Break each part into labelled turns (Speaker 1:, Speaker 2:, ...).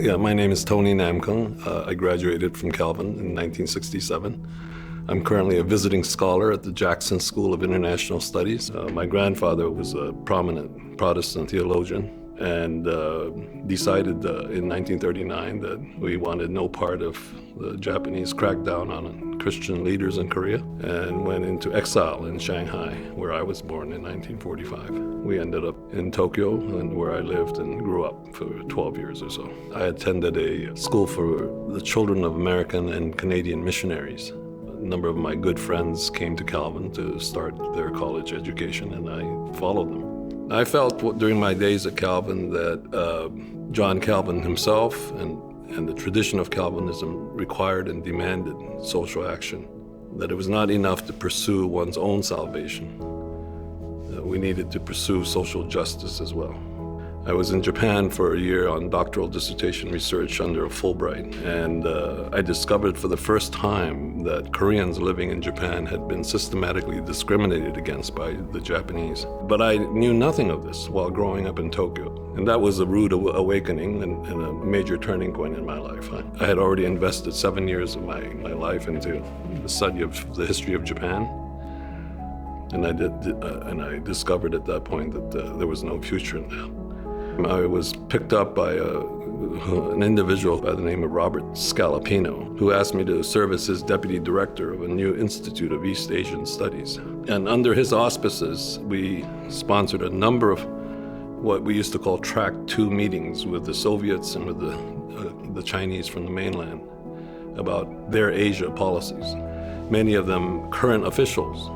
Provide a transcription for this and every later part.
Speaker 1: Yeah, my name is Tony Namkung. I graduated from Calvin in 1967. I'm currently a visiting scholar at the Jackson School of International Studies. My grandfather was a prominent Protestant theologian and decided in 1939 that we wanted no part of the Japanese crackdown on Christian leaders in Korea, and went into exile in Shanghai, where I was born in 1945. We ended up in Tokyo, and where I lived and grew up for 12 years or so. I attended a school for the children of American and Canadian missionaries. A number of my good friends came to Calvin to start their college education, and I followed them. I felt during my days at Calvin that John Calvin himself and the tradition of Calvinism required and demanded social action, that it was not enough to pursue one's own salvation. We needed to pursue social justice as well. I was in Japan for a year on doctoral dissertation research under a Fulbright, and I discovered for the first time that Koreans living in Japan had been systematically discriminated against by the Japanese. But I knew nothing of this while growing up in Tokyo, and that was a rude awakening and a major turning point in my life. I had already invested 7 years of my life into the study of the history of Japan, and I discovered at that point that there was no future in that. I was picked up by an individual by the name of Robert Scalapino, who asked me to serve as his deputy director of a new Institute of East Asian Studies. And under his auspices, we sponsored a number of what we used to call Track 2 meetings with the Soviets and with the Chinese from the mainland about their Asia policies. Many of them current officials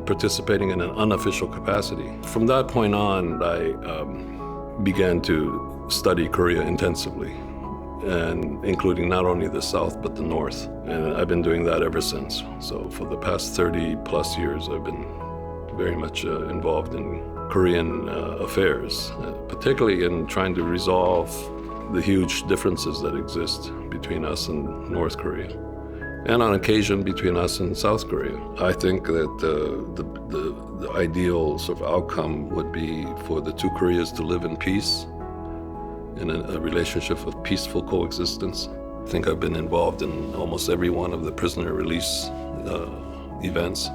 Speaker 1: participating in an unofficial capacity. From that point on, I began to study Korea intensively, and including not only the South but the North. And I've been doing that ever since. So for the past 30 plus years, I've been very much involved in Korean affairs, particularly in trying to resolve the huge differences that exist between us and North Korea, and on occasion between us and South Korea. I think that the ideal sort of outcome would be for the two Koreas to live in peace, in a relationship of peaceful coexistence. I think I've been involved in almost every one of the prisoner release events,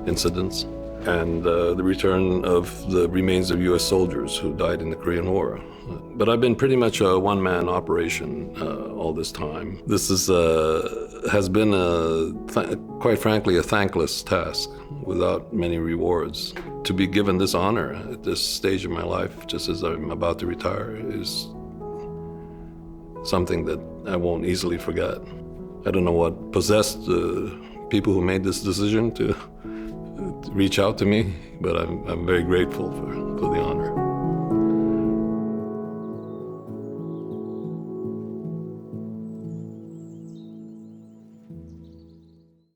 Speaker 1: incidents, and the return of the remains of U.S. soldiers who died in the Korean War. But I've been pretty much a one-man operation all this time. This has been, quite frankly, a thankless task without many rewards. To be given this honor at this stage of my life, just as I'm about to retire, is something that I won't easily forget. I don't know what possessed the people who made this decision to reach out to me, but I'm very grateful for the honor.